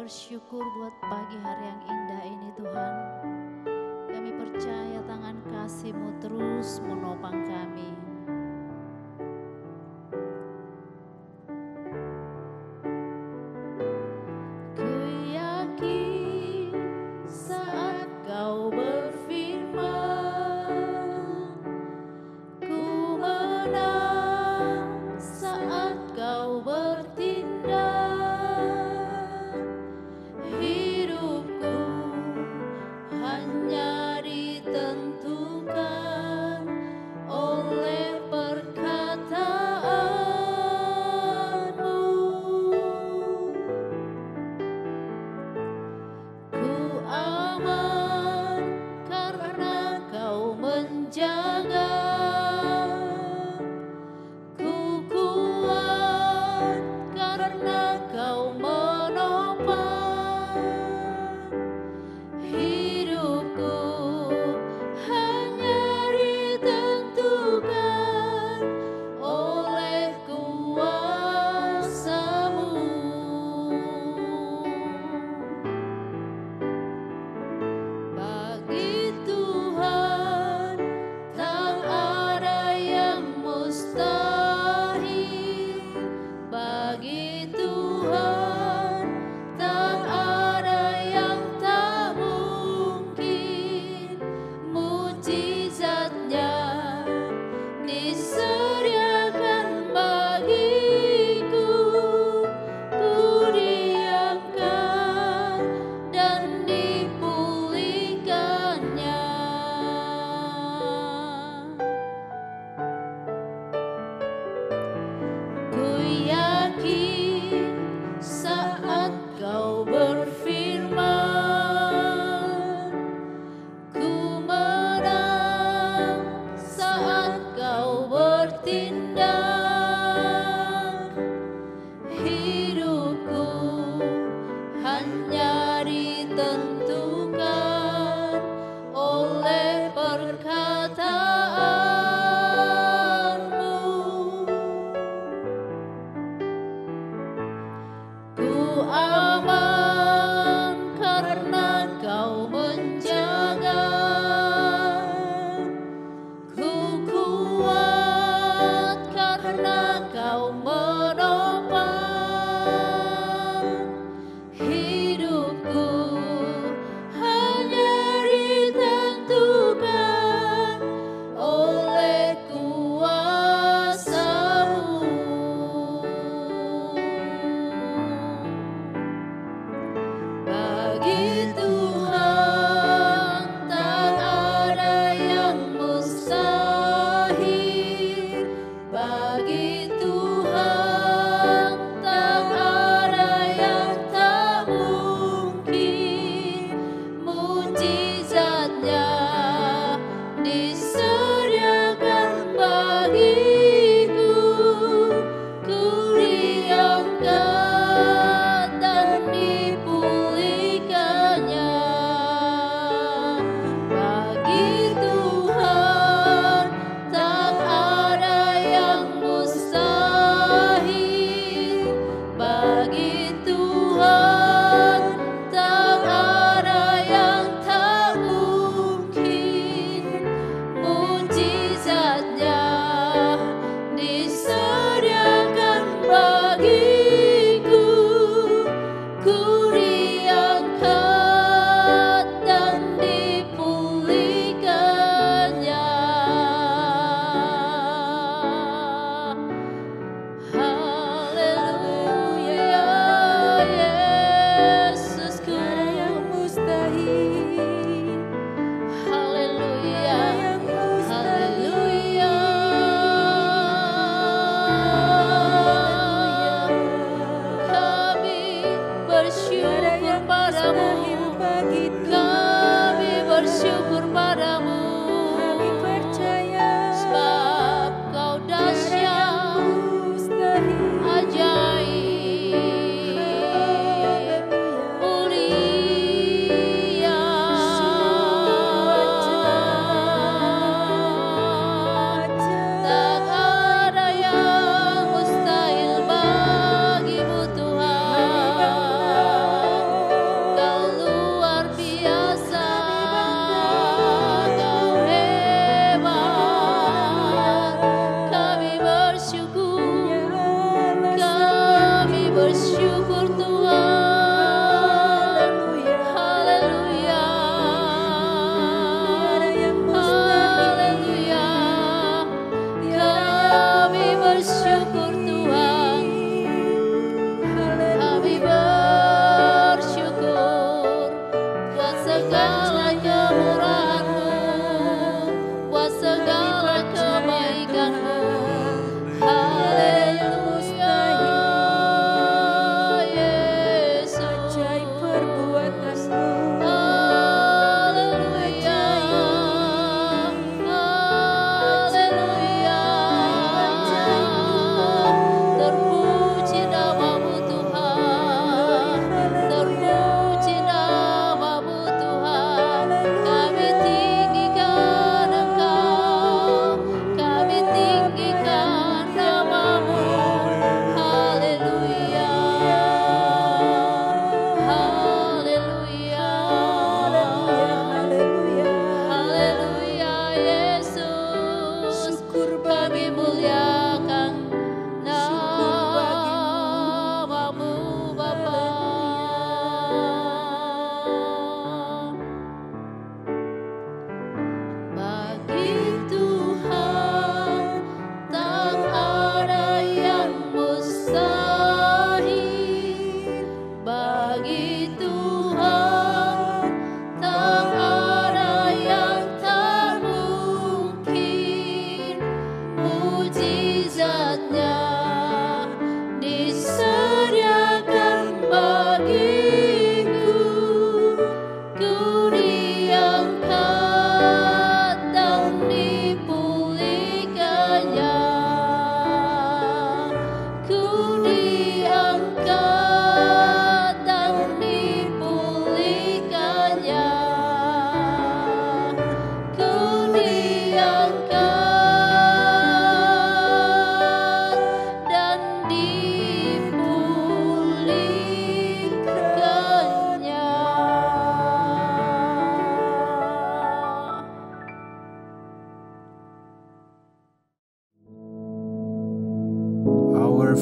bersyukur buat pagi hari yang indah ini Tuhan. Kami percaya tangan kasih-Mu terus menopang kami. Ku yakin saat Kau berfirman, ku menang saat Kau bertindak. Hidupku hanya ditentukan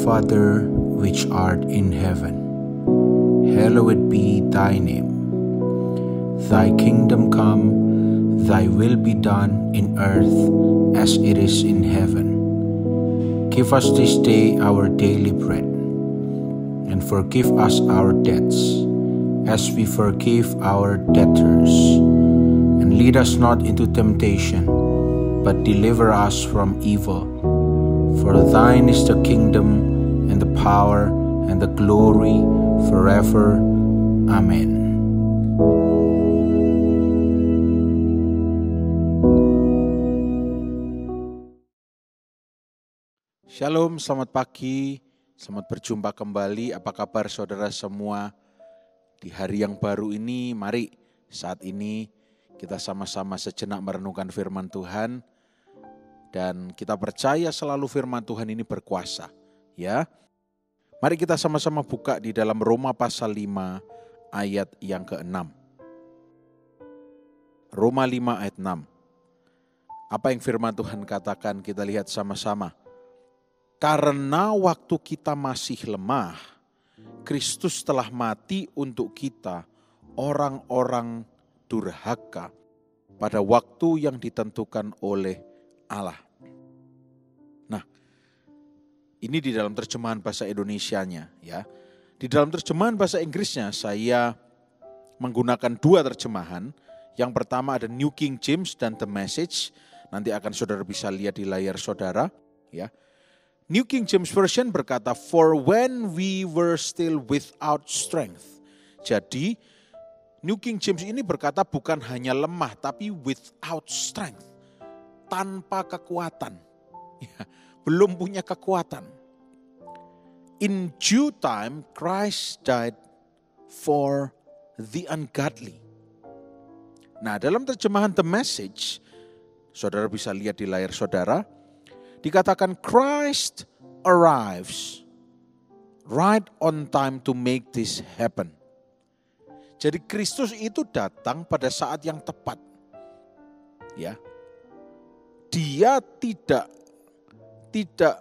Father, which art in heaven, hallowed be thy name. Thy kingdom come, thy will be done in earth as it is in heaven. Give us this day our daily bread, and forgive us our debts, as we forgive our debtors. And lead us not into temptation, but deliver us from evil. For thine is the kingdom, and the power, and the glory, forever. Amen. Shalom, selamat pagi, selamat berjumpa kembali. Apa kabar saudara semua? Di hari yang baru ini, mari saat ini kita sama-sama sejenak merenungkan firman Tuhan. Dan kita percaya selalu firman Tuhan ini berkuasa. Ya, mari kita sama-sama buka di dalam Roma pasal 5 ayat yang ke-6. Roma 5 ayat 6. Apa yang firman Tuhan katakan, kita lihat sama-sama. Karena waktu kita masih lemah, Kristus telah mati untuk kita, orang-orang durhaka, pada waktu yang ditentukan oleh Allah. Nah, ini di dalam terjemahan bahasa Indonesianya, ya. Di dalam terjemahan bahasa Inggrisnya saya menggunakan dua terjemahan. Yang pertama ada New King James dan The Message. Nanti akan saudara bisa lihat di layar saudara, ya. New King James Version berkata, for when we were still without strength. Jadi, New King James ini berkata bukan hanya lemah, tapi without strength. Tanpa kekuatan. Ya, belum punya kekuatan. In due time, Christ died for the ungodly. Nah, dalam terjemahan The Message, saudara bisa lihat di layar saudara, dikatakan Christ arrives right on time to make this happen. Jadi Kristus itu datang pada saat yang tepat. Ya. Dia tidak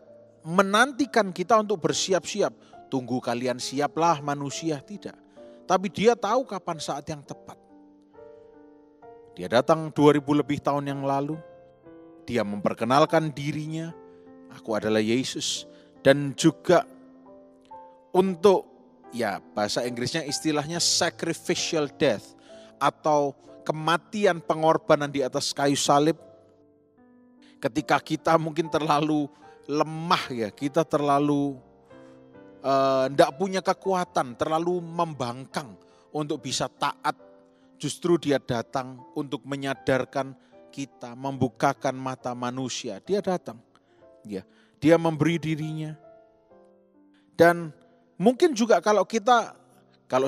menantikan kita untuk bersiap-siap. Tunggu kalian siaplah manusia, tidak. Tapi dia tahu kapan saat yang tepat. Dia datang 2000 lebih tahun yang lalu. Dia memperkenalkan dirinya, aku adalah Yesus. Dan juga untuk, ya bahasa Inggrisnya istilahnya sacrificial death. Atau kematian pengorbanan di atas kayu salib. Ketika kita mungkin terlalu lemah ya, kita terlalu tidak punya kekuatan, terlalu membangkang untuk bisa taat. Justru dia datang untuk menyadarkan kita, membukakan mata manusia. Dia datang, ya, dia memberi dirinya. Dan mungkin juga kalau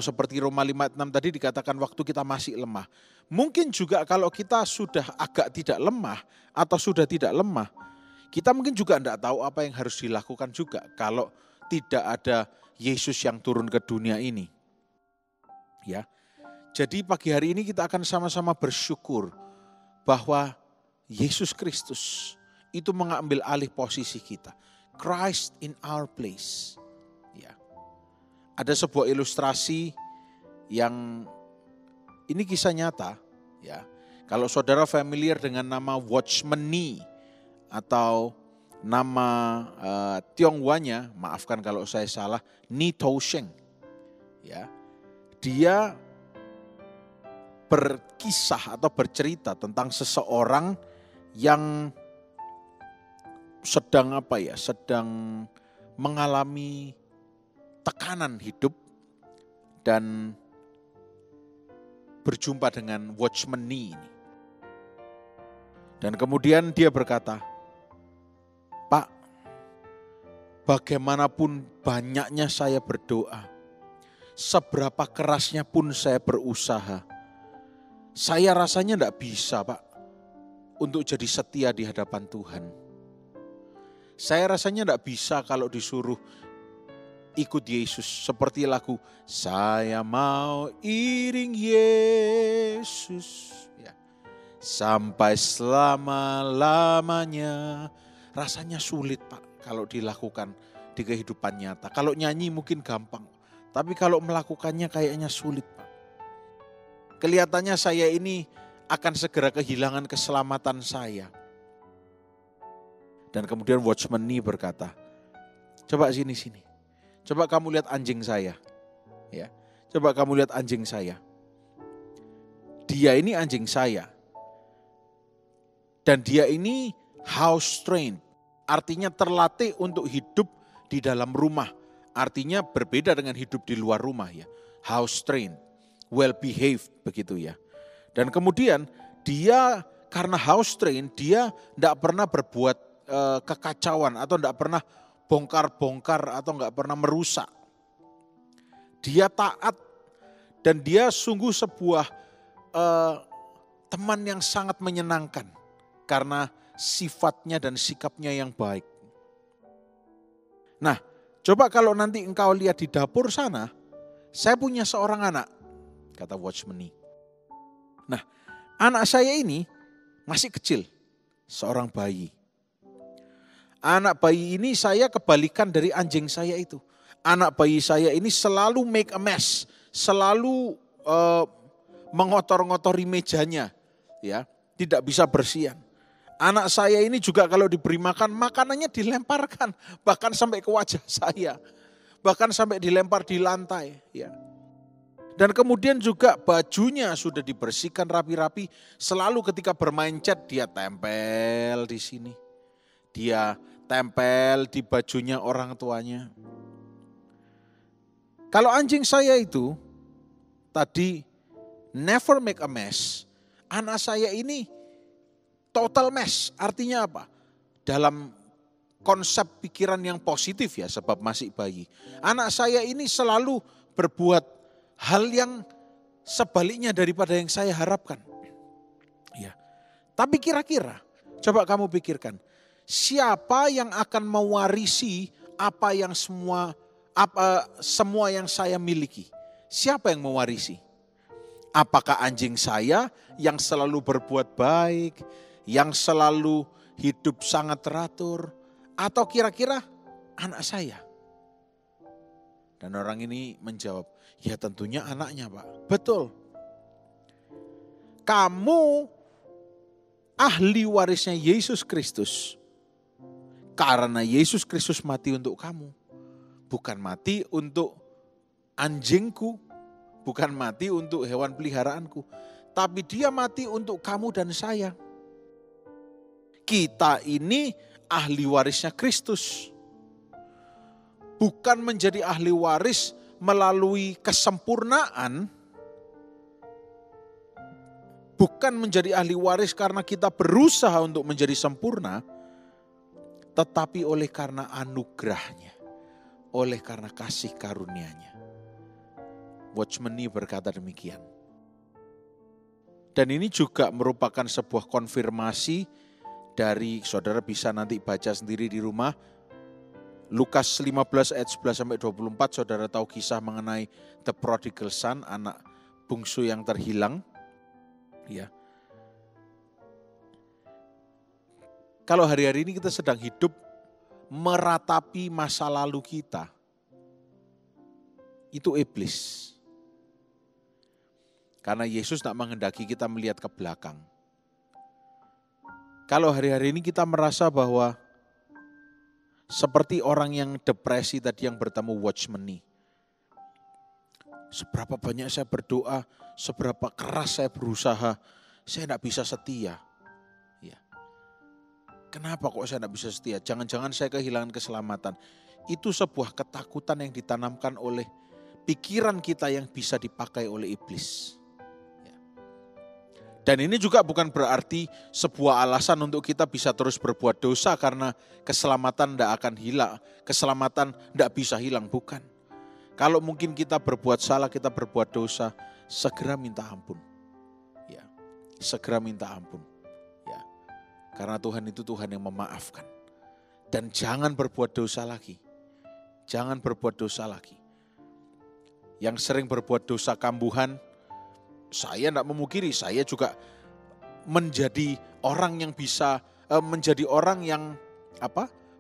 seperti Roma 5:6 tadi dikatakan waktu kita masih lemah. Mungkin juga kalau kita sudah agak tidak lemah atau sudah tidak lemah, kita mungkin juga tidak tahu apa yang harus dilakukan juga kalau tidak ada Yesus yang turun ke dunia ini. Ya. Jadi pagi hari ini kita akan sama-sama bersyukur bahwa Yesus Kristus itu mengambil alih posisi kita. Christ in our place. Ya. Ada sebuah ilustrasi yang ini kisah nyata. Ya. Kalau saudara familiar dengan nama Watchman Nee atau nama Tionghoanya, maafkan kalau saya salah, Ni Tousheng. Ya. Dia berkisah atau bercerita tentang seseorang yang sedang mengalami tekanan hidup dan berjumpa dengan Watchman Nee ini. Dan kemudian dia berkata, Pak, bagaimanapun banyaknya saya berdoa, seberapa kerasnya pun saya berusaha, saya rasanya tidak bisa Pak untuk jadi setia di hadapan Tuhan. Saya rasanya tidak bisa kalau disuruh ikut Yesus. Seperti lagu, saya mau iring Yesus ya, sampai selama-lamanya. Rasanya sulit Pak kalau dilakukan di kehidupan nyata. Kalau nyanyi mungkin gampang, tapi kalau melakukannya kayaknya sulit, Pak. Kelihatannya saya ini akan segera kehilangan keselamatan saya. Dan kemudian Watchman Nee berkata, coba sini. Coba kamu lihat anjing saya. Ya. Coba kamu lihat anjing saya. Dia ini anjing saya. Dan dia ini house trained. Artinya terlatih untuk hidup di dalam rumah. Artinya berbeda dengan hidup di luar rumah ya. House trained, well behaved begitu ya. Dan kemudian dia karena house trained, dia tidak pernah berbuat kekacauan atau tidak pernah bongkar-bongkar atau tidak pernah merusak. Dia taat dan dia sungguh sebuah teman yang sangat menyenangkan karena sifatnya dan sikapnya yang baik. Nah, coba kalau nanti engkau lihat di dapur sana, saya punya seorang anak, kata Watchman Nee. Nah, anak saya ini masih kecil, seorang bayi. Anak bayi ini saya kebalikan dari anjing saya itu. Anak bayi saya ini selalu make a mess, selalu mengotor-ngotori mejanya, ya, tidak bisa bersihan. Anak saya ini juga kalau diberi makan, makanannya dilemparkan, bahkan sampai ke wajah saya, bahkan sampai dilempar di lantai. Ya. Dan kemudian juga bajunya sudah dibersihkan rapi-rapi, selalu ketika bermain cat dia tempel di sini, dia tempel di bajunya orang tuanya. Kalau anjing saya itu tadi never make a mess, anak saya ini total mess. Artinya apa? Dalam konsep pikiran yang positif ya, sebab masih bayi. Anak saya ini selalu berbuat hal yang sebaliknya daripada yang saya harapkan. Ya. Tapi kira-kira, coba kamu pikirkan, siapa yang akan mewarisi apa yang semua yang saya miliki? Siapa yang mewarisi? Apakah anjing saya yang selalu berbuat baik, yang selalu hidup sangat teratur, atau kira-kira anak saya? Dan orang ini menjawab, ya tentunya anaknya Pak. Betul. Kamu ahli warisnya Yesus Kristus. Karena Yesus Kristus mati untuk kamu. Bukan mati untuk anjingku, bukan mati untuk hewan peliharaanku. Tapi dia mati untuk kamu dan saya. Kita ini ahli warisnya Kristus. Bukan menjadi ahli waris melalui kesempurnaan. Bukan menjadi ahli waris karena kita berusaha untuk menjadi sempurna. Tetapi oleh karena anugerahnya. Oleh karena kasih karunia-Nya. Watchman Nee berkata demikian. Dan ini juga merupakan sebuah konfirmasi dari, saudara bisa nanti baca sendiri di rumah, Lukas 15 ayat 11-24, saudara tahu kisah mengenai the prodigal son, anak bungsu yang terhilang. Ya. Kalau hari-hari ini kita sedang hidup meratapi masa lalu kita, itu iblis. Karena Yesus tidak menghendaki kita melihat ke belakang. Kalau hari-hari ini kita merasa bahwa seperti orang yang depresi tadi yang bertemu Watchman Nee. Seberapa banyak saya berdoa, seberapa keras saya berusaha, saya tidak bisa setia. Ya. Kenapa kok saya tidak bisa setia? Jangan-jangan saya kehilangan keselamatan. Itu sebuah ketakutan yang ditanamkan oleh pikiran kita yang bisa dipakai oleh iblis. Dan ini juga bukan berarti sebuah alasan untuk kita bisa terus berbuat dosa karena keselamatan tidak akan hilang, keselamatan tidak bisa hilang, bukan. Kalau mungkin kita berbuat salah, kita berbuat dosa, segera minta ampun. Ya, segera minta ampun. Ya, karena Tuhan itu Tuhan yang memaafkan. Dan jangan berbuat dosa lagi. Jangan berbuat dosa lagi. Yang sering berbuat dosa kambuhan, saya tidak memungkiri, saya juga menjadi orang yang bisa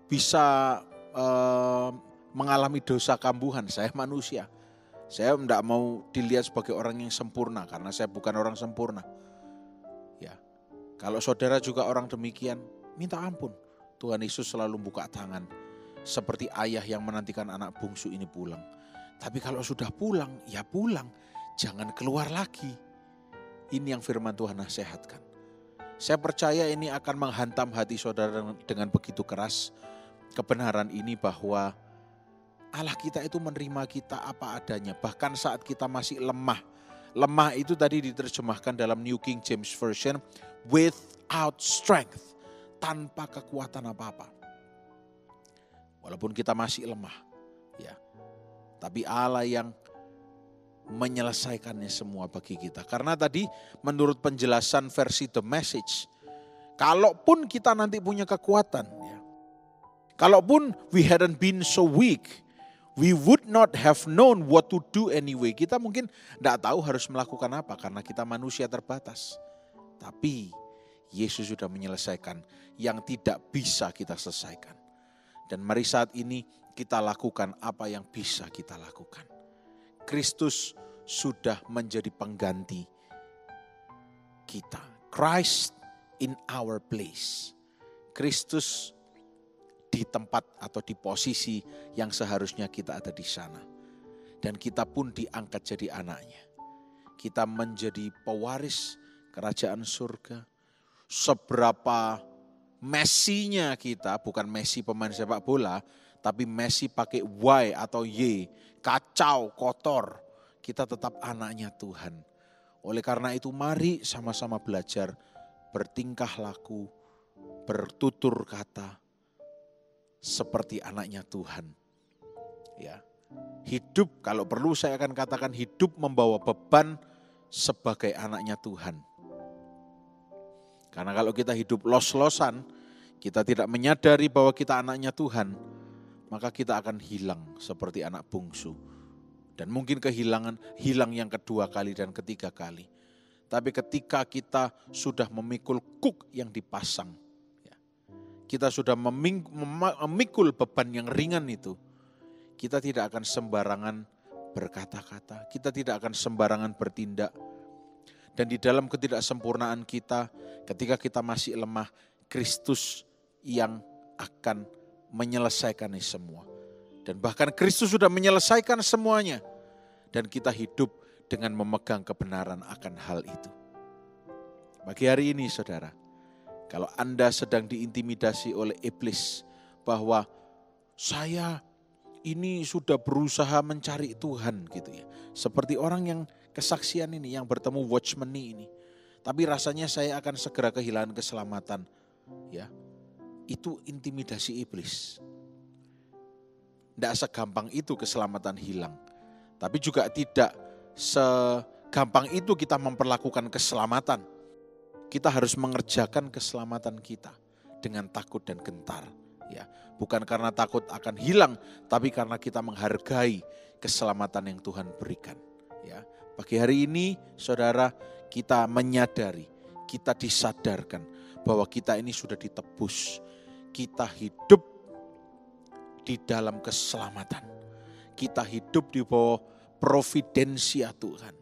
bisa mengalami dosa kambuhan, saya manusia. Saya tidak mau dilihat sebagai orang yang sempurna karena saya bukan orang sempurna. Ya, kalau saudara juga orang demikian, minta ampun. Tuhan Yesus selalu buka tangan seperti ayah yang menantikan anak bungsu ini pulang. Tapi kalau sudah pulang, ya pulang, jangan keluar lagi. Ini yang firman Tuhan nasihatkan. Saya percaya ini akan menghantam hati saudara dengan begitu keras kebenaran ini bahwa Allah kita itu menerima kita apa adanya, bahkan saat kita masih lemah. Lemah itu tadi diterjemahkan dalam New King James Version, without strength, tanpa kekuatan apa-apa. Walaupun kita masih lemah, ya. Tapi Allah yang menyelesaikannya semua bagi kita. Karena tadi menurut penjelasan versi The Message, kalaupun kita nanti punya kekuatan, ya, kalaupun we hadn't been so weak, we would not have known what to do anyway. Kita mungkin tidak tahu harus melakukan apa karena kita manusia terbatas. Tapi Yesus sudah menyelesaikan yang tidak bisa kita selesaikan. Dan mari saat ini kita lakukan apa yang bisa kita lakukan. Kristus sudah menjadi pengganti kita. Christ in our place. Kristus di tempat atau di posisi yang seharusnya kita ada di sana. Dan kita pun diangkat jadi anaknya. Kita menjadi pewaris kerajaan surga. Seberapa Messi-nya kita, bukan Messi pemain sepak bola, tapi Messi pakai Y atau Y, kacau, kotor. Kita tetap anaknya Tuhan. Oleh karena itu mari sama-sama belajar bertingkah laku, bertutur kata, seperti anaknya Tuhan. Ya. Hidup, kalau perlu saya akan katakan hidup membawa beban sebagai anaknya Tuhan. Karena kalau kita hidup los-losan, kita tidak menyadari bahwa kita anaknya Tuhan, maka kita akan hilang seperti anak bungsu. Dan mungkin hilang yang kedua kali dan ketiga kali. Tapi ketika kita sudah memikul kuk yang dipasang, kita sudah memikul beban yang ringan itu, kita tidak akan sembarangan berkata-kata, kita tidak akan sembarangan bertindak. Dan di dalam ketidaksempurnaan kita, ketika kita masih lemah, Kristus yang akan menyelesaikan ini semua. Dan bahkan Kristus sudah menyelesaikan semuanya. Dan kita hidup dengan memegang kebenaran akan hal itu. Bagi hari ini saudara, kalau Anda sedang diintimidasi oleh iblis bahwa saya ini sudah berusaha mencari Tuhan gitu ya. Seperti orang yang kesaksian ini yang bertemu watchman ini. Tapi rasanya saya akan segera kehilangan keselamatan. Ya. Itu intimidasi iblis. Tidak segampang itu keselamatan hilang. Tapi juga tidak segampang itu kita memperlakukan keselamatan. Kita harus mengerjakan keselamatan kita dengan takut dan gentar. Ya, bukan karena takut akan hilang, tapi karena kita menghargai keselamatan yang Tuhan berikan. Ya, pagi hari ini, saudara, kita menyadari, kita disadarkan bahwa kita ini sudah ditebus. Kita hidup di dalam keselamatan. Kita hidup di bawah providensia Tuhan,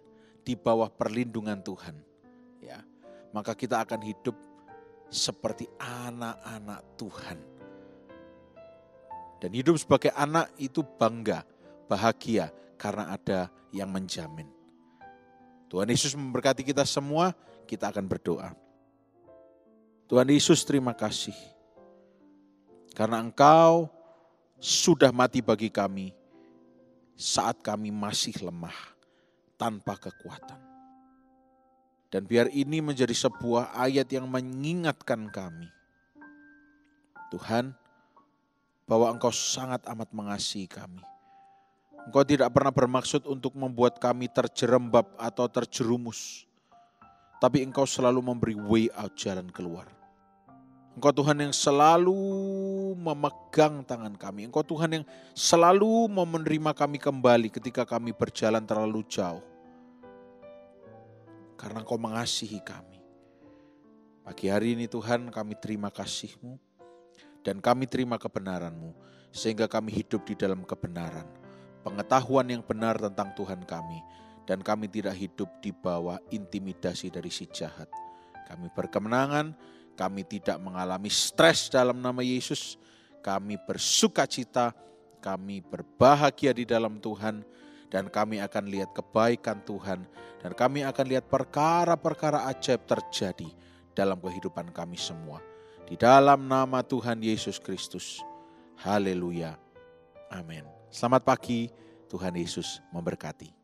di bawah perlindungan Tuhan. Ya, maka kita akan hidup seperti anak-anak Tuhan. Dan hidup sebagai anak itu bangga, bahagia karena ada yang menjamin. Tuhan Yesus memberkati kita semua, kita akan berdoa. Tuhan Yesus, terima kasih. Karena Engkau sudah mati bagi kami saat kami masih lemah, tanpa kekuatan. Dan biar ini menjadi sebuah ayat yang mengingatkan kami. Tuhan, bahwa Engkau sangat amat mengasihi kami. Engkau tidak pernah bermaksud untuk membuat kami terjerembab atau terjerumus. Tapi Engkau selalu memberi way out, jalan keluar. Engkau Tuhan yang selalu memegang tangan kami. Engkau Tuhan yang selalu mau menerima kami kembali ketika kami berjalan terlalu jauh. Karena Engkau mengasihi kami. Pagi hari ini Tuhan kami terima kasih-Mu. dan kami terima kebenaran-Mu, sehingga kami hidup di dalam kebenaran, pengetahuan yang benar tentang Tuhan kami, dan kami tidak hidup di bawah intimidasi dari si jahat. Kami berkemenangan, kami tidak mengalami stres dalam nama Yesus, kami bersukacita, kami berbahagia di dalam Tuhan, dan kami akan lihat kebaikan Tuhan, dan kami akan lihat perkara-perkara ajaib terjadi dalam kehidupan kami semua. Di dalam nama Tuhan Yesus Kristus. Haleluya. Amin. Selamat pagi, Tuhan Yesus memberkati.